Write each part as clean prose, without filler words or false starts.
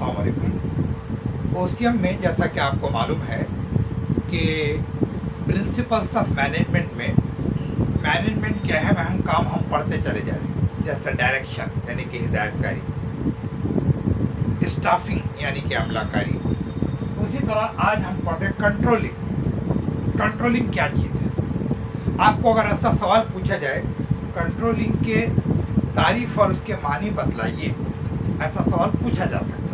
السلام علیکم۔ اوسیم میں جیسا کہ آپ کو معلوم ہے کہ پرنسپلس آف مینجمنٹ میں مینجمنٹ کے اہم کام ہم پڑھتے چلے جا رہے ہیں، جیسے ڈائریکشن یعنی کہ ہدایت کاری، اسٹافنگ یعنی کہ عملہ کاری۔ اسی طرح آج ہم پڑھ رہے ہیں کنٹرولنگ۔ کنٹرولنگ کیا چیز ہے؟ آپ کو اگر ایسا سوال پوچھا جائے کنٹرولنگ کے تعریف اور اس کے معنی بتلائیے، ایسا سوال پوچھا جا سکتا ہے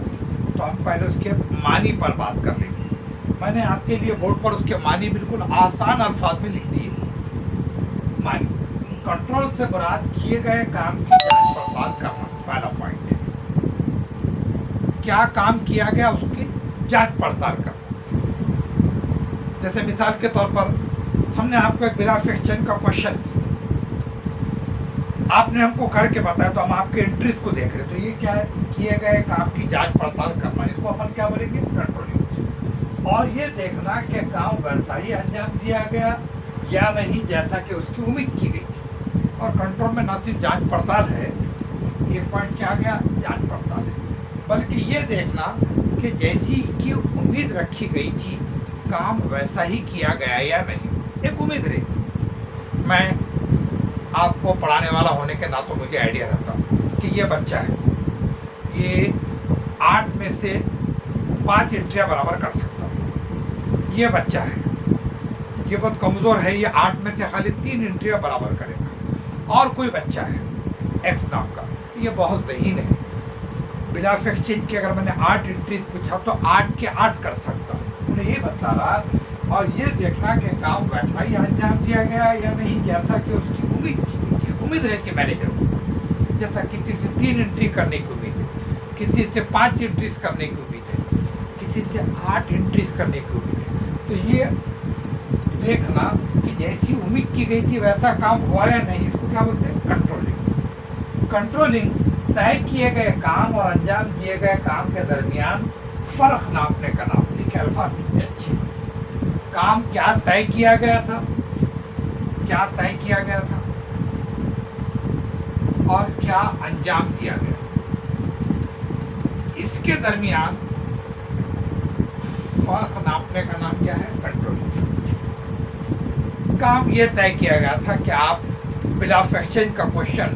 تو ہم پہلے اس کے معنی پر بات کر لیں گے۔ میں نے آپ کے لیے بورڈ پر اس کے معنی بالکل آسان الفاظ میں لکھ دیے۔ معنی: کنٹرول سے مراد کیے گئے کام کی جانچ پڑتال کرنا، پہلا پوائنٹ ہے۔ کیا کام کیا گیا اس کی جانچ پڑتال کرنا۔ جیسے مثال کے طور پر ہم نے آپ کو ایک بلا فیکشن کا کوشچن دیا، آپ نے ہم کو کر کے بتایا تو ہم آپ کے انٹریز کو دیکھ رہے، تو یہ کیا ہے؟ کیے گئے کام کی جانچ پڑتال کرنا، اس کو اپن کیا بولیں گے؟ کنٹرولنگ۔ اور یہ دیکھنا کہ کام ویسا ہی انجام دیا گیا یا نہیں جیسا کہ اس کی امید کی گئی تھی۔ اور کنٹرول میں نہ صرف جانچ پڑتال ہے، ایک پوائنٹ کیا گیا؟ جانچ پڑتال ہے، بلکہ یہ دیکھنا کہ جیسی کی امید رکھی گئی تھی کام ویسا ہی کیا گیا یا نہیں، ایک امید رہتی۔ میں آپ کو پڑھانے والا ہونے کے ناطے مجھے آئیڈیا رہتا کہ یہ بچہ ہے، یہ 8 میں سے 5 انٹریاں برابر کر سکتا ہے۔ یہ بچہ ہے، یہ بہت کمزور ہے، یہ 8 میں سے خالی 3 انٹریاں برابر کرے گا۔ اور کوئی بچہ ہے ایکس نام کا، یہ بہت ذہین ہے، بلا فیکشن کی اگر میں نے 8 انٹریز پوچھا تو 8 کے 8 کر سکتا۔ انہیں یہ بتا رہا اور یہ دیکھنا کہ کام ویسا ہی انجام دیا گیا یا نہیں جیسا کہ اس کی امید کی گئی تھی۔ امید رہتی ہے مینیجر کو، جیسا کسی سے 3 انٹری کرنے کی امید ہے، کسی سے 5 انٹریز کرنے کی امید ہے، کسی سے 8 انٹریز کرنے کی امید ہے۔ تو یہ دیکھنا کہ جیسی امید کی گئی تھی ویسا کام ہوا یا نہیں، اس کو کیا بولتے ہیں؟ کنٹرولنگ۔ کنٹرولنگ طے کیے گئے کام اور انجام دیے گئے کام کے درمیان فرق ناپنے کا نام۔ دیکھیں الفاظ کتنے اچھے ہیں۔ کام کیا طے کیا گیا تھا، کیا طے کیا گیا تھا، اور کیا انجام دیا گیا، اس کے درمیان فرق ناپنے کا نام کیا ہے؟ کنٹرولنگ۔ کام یہ طے کیا گیا تھا کہ آپ بلا فیکشن کا کوشچن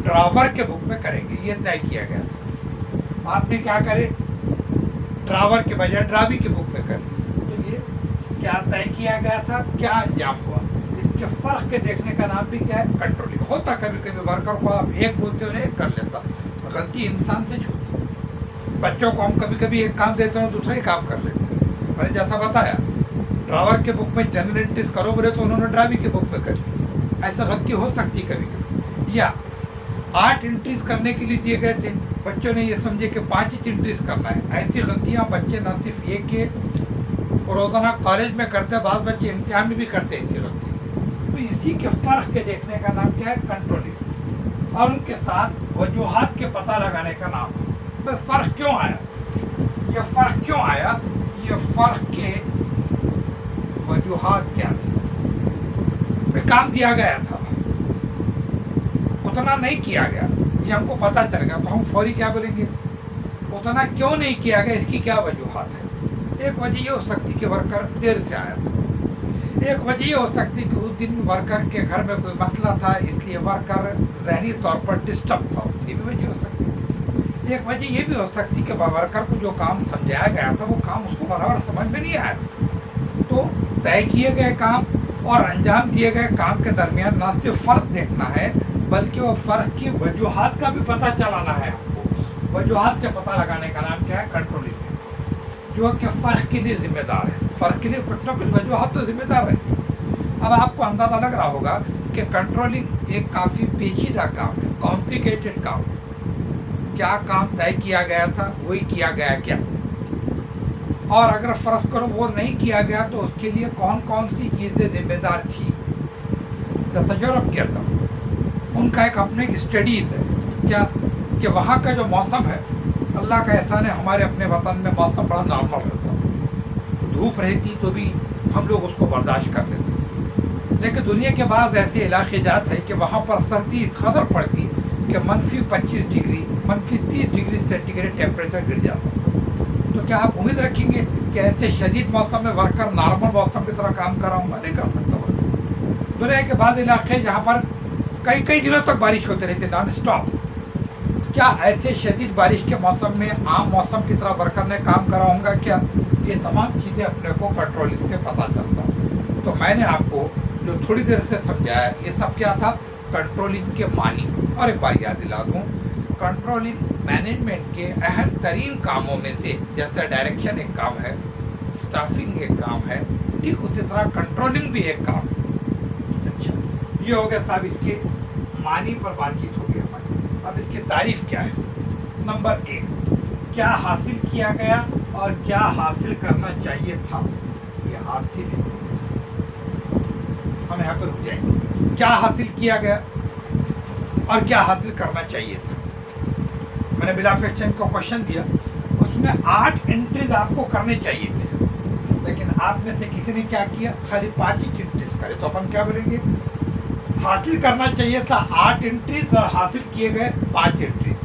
ڈراور کے بک میں کریں گے، یہ طے کیا گیا تھا۔ آپ نے کیا کرے؟ ڈراور کے بجائے ڈراوی کے بک میں کر لی۔ تو یہ کیا طے کیا گیا تھا، کیا انجام ہوا، اس کے فرق کے دیکھنے کا نام بھی کیا ہے؟ کنٹرولنگ۔ ہوتا کبھی کبھی ورکر کو آپ ایک بولتے ہو ایک کر لیتا، غلطی انسان سے چھوٹی۔ بچوں کو ہم کبھی کبھی ایک کام دیتے ہیں دوسرا ہی کام کر لیتے ہیں۔ میں نے جیسا بتایا ڈراور کے بک میں جنرل انٹریز کرو بولے تو انہوں نے ڈراوی کے بک میں کر لی، ایسا غلطی ہو سکتی کبھی کبھی۔ یا 8 انٹریز کرنے کے لیے دیے گئے تھے، بچوں نے یہ سمجھے کہ 5 انٹریز کرنا ہے۔ ایسی غلطیاں بچے نہ صرف یہ کہ روزانہ کالج میں کرتے، بعض بچے امتحان میں بھی کرتے ایسی غلطی۔ تو اسی کے فرق کے دیکھنے کا نام کیا ہے؟ کنٹرولنگ۔ اور ان کے ساتھ وجوہات کے پتہ لگانے کا نام ہے۔ فرق کیوں آیا، یہ فرق کیوں آیا، یہ فرق کے وجوہات کیا تھے۔ کام دیا گیا تھا، اتنا نہیں کیا گیا، یہ ہم کو پتہ چل گیا تو ہم فوری کیا بولیں گے؟ اتنا کیوں نہیں کیا گیا، اس کی کیا وجوہات ہے۔ ایک وجہ یہ ہو سکتی کہ ورکر دیر سے آیا تھا، ایک وجہ یہ ہو سکتی کہ اس دن ورکر کے گھر میں کوئی مسئلہ تھا اس لیے ورکر ذہنی طور پر ڈسٹرب تھا، یہ بھی وجہ ہو سکتی۔ ایک وجہ یہ بھی ہو سکتی کہ ورکر کو جو کام سمجھایا گیا تھا وہ کام اس کو برابر سمجھ میں نہیں آیا تھا۔ تو طے کیے گئے کام اور انجام دیے گئے کام کے درمیان نہ صرف فرق دیکھنا ہے بلکہ وہ فرق کی وجوہات کا بھی پتہ چلانا ہے ہم کو۔ وجوہات کے پتہ لگانے کا نام کیا ہے؟ کنٹرولنگ، جو کہ فرق کے لیے ذمہ دار ہے۔ فرق کے لیے کچھ نہ کچھ وجوہات تو ذمہ دار ہے۔ اب آپ کو اندازہ لگ رہا ہوگا کہ کنٹرولنگ ایک کافی پیچیدہ کام ہے، کمپلیکیٹڈ کام ہے۔ کیا کام طے کیا گیا تھا وہی کیا گیا کیا، اور اگر فرض کرو وہ نہیں کیا گیا تو اس کے لیے کون کون سی چیزیں ذمہ دار تھی۔ جیسا یورپ کے اندر ان کا ایک اپنے اسٹڈیز ہے کیا کہ وہاں کا جو موسم ہے، اللہ کا احسان ہے ہمارے اپنے وطن میں موسم بڑا نارمل رہتا، دھوپ رہتی تو بھی ہم لوگ اس کو برداشت کر لیتے، لیکن دنیا کے بعض ایسے علاقے جات ہیں کہ وہاں پر سردی اس قدر پڑتی کہ -25 degree -30 degree centigrade temperature گر جاتا، تو کیا آپ امید رکھیں گے کہ ایسے شدید موسم میں ورکر نارمل موسم کی طرح کام کر رہا ہوں گا؟ نہیں کر سکتا ورکر۔ دنیا کے بعض علاقے جہاں پر کئی دنوں تک بارش ہوتی رہتی نان اسٹاپ، کیا ایسے شدید بارش کے موسم میں عام موسم کی طرح ورکر نے کام کرا ہوں گا کیا؟ یہ تمام چیزیں اپنے کو کنٹرولنگ سے پتہ چلتا ہے۔ تو میں نے آپ کو جو تھوڑی دیر سے سمجھایا یہ سب کیا تھا؟ کنٹرولنگ کے معنی۔ اور ایک بار یاد دلا دوں، کنٹرولنگ مینجمنٹ کے اہم ترین کاموں میں سے، جیسے ڈائریکشن ایک کام ہے، اسٹافنگ ایک کام ہے، ٹھیک اسی طرح کنٹرولنگ بھی ایک کام ہے۔ اچھا، یہ ہو گیا صاحب اس کے معنی پر بات چیت ہوگی ہماری۔ اب اس کی تعریف کیا ہے؟ نمبر 1، کیا حاصل کیا گیا اور کیا حاصل کرنا چاہیے تھا؟ یہ حاصل ہے، ہم یہاں پر رک جائیں گے۔ کیا حاصل کیا گیا اور کیا حاصل کرنا چاہیے تھا؟ میں نے بلا فیکشن کو کوشچن دیا، اس میں 8 انٹریز آپ کو کرنے چاہیے تھے، لیکن آپ میں سے کسی نے کیا کیا؟ خالی 5 انٹریز کرے۔ تو اپن کیا بولیں گے؟ حاصل کرنا چاہیے تھا 8 انٹریز اور حاصل کیے گئے 5 انٹریز۔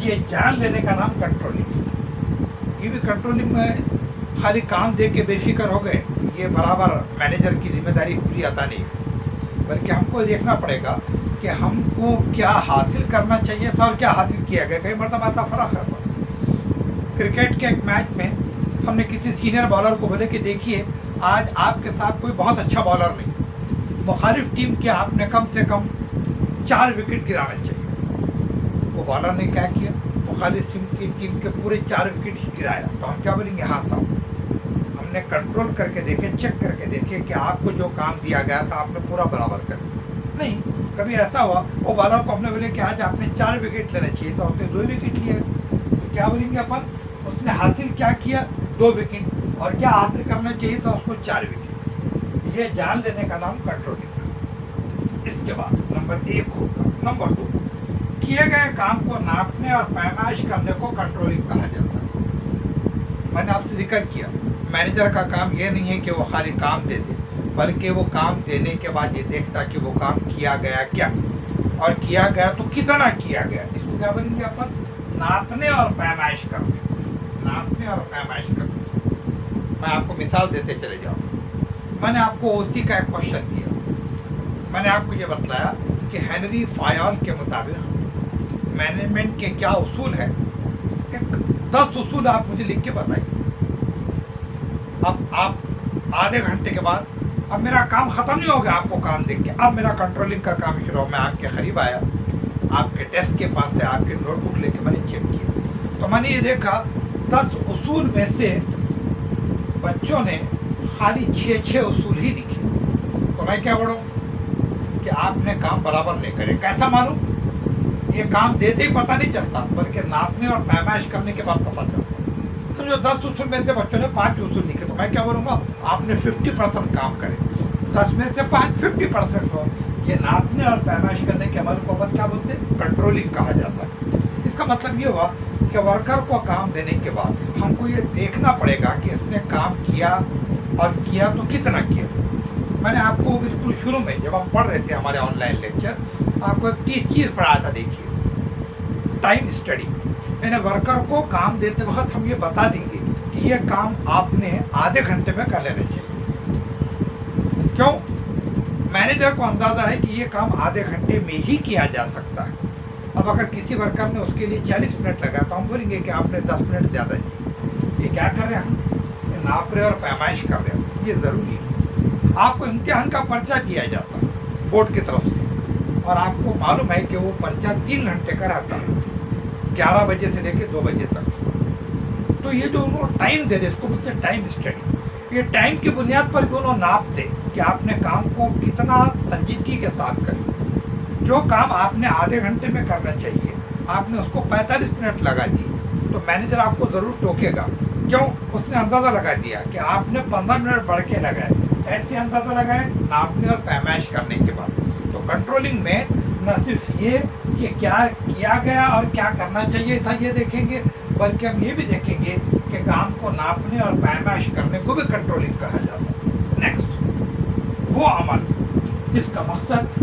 یہ جان لینے کا نام کنٹرولنگ۔ یہ بھی کنٹرولنگ میں خالی کام دے کے بے فکر ہو گئے، یہ برابر مینیجر کی ذمہ داری پوری ادا نہیں ہے، بلکہ ہم کو دیکھنا پڑے گا کہ ہم کو کیا حاصل کرنا چاہیے تھا اور کیا حاصل کیا گیا۔ کئی مرتبہ ایسا فرق ہے۔ کرکٹ کے ایک میچ میں ہم نے کسی سینئر بالر کو بولے کہ دیکھیے آج آپ کے ساتھ کوئی بہت اچھا بالر نہیں، مخالف ٹیم کے آپ نے کم سے کم 4 وکٹ گرانا چاہیے۔ وہ بالر نے کیا کیا؟ مخالف ٹیم کے پورے 4 وکٹ ہی گرایا۔ تو ہم کیا بولیں گے؟ ہاں صاحب، ہم نے کنٹرول کر کے دیکھے، چیک کر کے دیکھے کہ آپ کو جو کام دیا گیا تھا آپ نے پورا برابر کر دیا۔ نہیں، کبھی ایسا ہوا وہ بالر کو ہم نے بولے کہ آج آپ نے 4 وکٹ لینا چاہیے تو اس نے 2 وکٹ لیے، تو کیا بولیں گے اپن؟ اس نے حاصل کیا کیا؟ 2 وکٹ، اور کیا حاصل کرنا چاہیے تھا اس کو؟ 4 وکٹ۔ یہ جان لینے کا نام کنٹرولنگ ہے۔ اس کے بعد نمبر 1 ہوگا۔ نمبر 2، کیے گئے کام کو ناپنے اور پیمائش کرنے کو کنٹرولنگ کہا جاتا ہے۔ میں نے آپ سے ذکر کیا، مینیجر کا کام یہ نہیں ہے کہ وہ خالی کام دے دے، بلکہ وہ کام دینے کے بعد یہ دیکھتا کہ وہ کام کیا گیا کیا، اور کیا گیا تو کتنا کیا گیا۔ اس کو کیا بولیں گے اپن؟ ناپنے اور پیمائش کرنے۔ ناپنے اور پیمائش کرنے۔ میں آپ کو مثال دیتے چلے جاؤں۔ میں نے آپ کو اسی کا ایک کوشچن دیا، میں نے آپ کو یہ بتلایا کہ ہنری فایال کے مطابق مینجمنٹ کے کیا اصول ہیں۔ 10 اصول آپ مجھے لکھ کے بتائیے۔ اب آپ آدھے گھنٹے کے بعد، اب میرا کام ختم نہیں ہو گیا آپ کو کام دیکھ کے، اب میرا کنٹرولنگ کا کام شروع ہو۔ میں آپ کے قریب آیا، آپ کے ڈیسک کے پاس سے آپ کے نوٹ بک لے کے میں نے چیک کیا، تو میں نے یہ دیکھا 10 اصول میں سے بچوں نے خالی 6 اصول ہی لکھے۔ تو میں کیا بڑھوں کہ آپ نے کام برابر نہیں کرے۔ کیسا معلوم؟ یہ کام دیتے ہی پتہ نہیں چلتا، بلکہ ناپنے اور پیمائش کرنے کے بعد پتہ چلتا۔ سمجھو 10 اصول میں سے بچوں نے 5 اصول لکھے، تو میں کیا بولوں گا؟ آپ نے 50% کام کرے۔ 10 میں سے 5 50% ہو۔ یہ ناپنے اور پیمائش کرنے کے عمل کو کیا بولتے ہیں؟ کنٹرولنگ کہا جاتا ہے۔ اس کا مطلب یہ ہوا کہ ورکر کو کام دینے کے بعد ہم کو یہ دیکھنا پڑے گا کہ اس نے کام کیا، اور کیا تو کتنا کیا۔ میں نے آپ کو بالکل شروع میں جب ہم پڑھ رہے تھے ہمارے آن لائن لیکچر، آپ کو ایک چیز پڑھایا تھا، دیکھیے ٹائم اسٹڈی۔ یعنی ورکر کو کام دیتے وقت ہم یہ بتا دیں گے کہ یہ کام آپ نے آدھے گھنٹے میں کر لینا چاہیے۔ کیوں؟ مینیجر کو اندازہ ہے کہ یہ کام آدھے گھنٹے میں ہی کیا جا سکتا ہے۔ اب اگر کسی ورکر نے اس کے لیے 40 منٹ لگا تو ہم بولیں گے کہ آپ نے 10 منٹ زیادہ کی۔ یہ کیا کر رہے ہیں؟ ہم یہ ناپ رہے اور پیمائش کر رہے ہیں۔ یہ ضروری ہے۔ آپ کو امتحان کا پرچہ دیا جاتا ہے بورڈ کی طرف سے، اور آپ کو معلوم ہے کہ وہ پرچہ 3 گھنٹے کا رہتا ہے، 11 بجے سے لے کے 2 بجے تک۔ تو یہ جو انہوں ٹائم دے رہے اس کو بولتے ہیں ٹائم اسٹڈی۔ یہ ٹائم کی بنیاد پر بھی انہوں ناپتے کہ آپ نے کام کو کتنا سنجیدگی کے ساتھ کریں۔ جو کام آپ نے آدھے گھنٹے میں کرنا چاہیے آپ نے اس کو 45 منٹ لگا دی، تو مینیجر آپ کو ضرور ٹوکے گا۔ کیوں؟ اس نے اندازہ لگا دیا کہ آپ نے 15 منٹ بڑھ کے لگائے۔ ایسے اندازہ لگائے ناپنے اور پیمائش کرنے کے بعد۔ تو کنٹرولنگ میں نہ صرف یہ کہ کیا کیا گیا اور کیا کرنا چاہیے تھا یہ دیکھیں گے، بلکہ ہم یہ بھی دیکھیں گے کہ کام کو ناپنے اور پیمائش کرنے کو بھی کنٹرولنگ کہا جاتا ہے۔ نیکسٹ، وہ عمل جس کا مقصد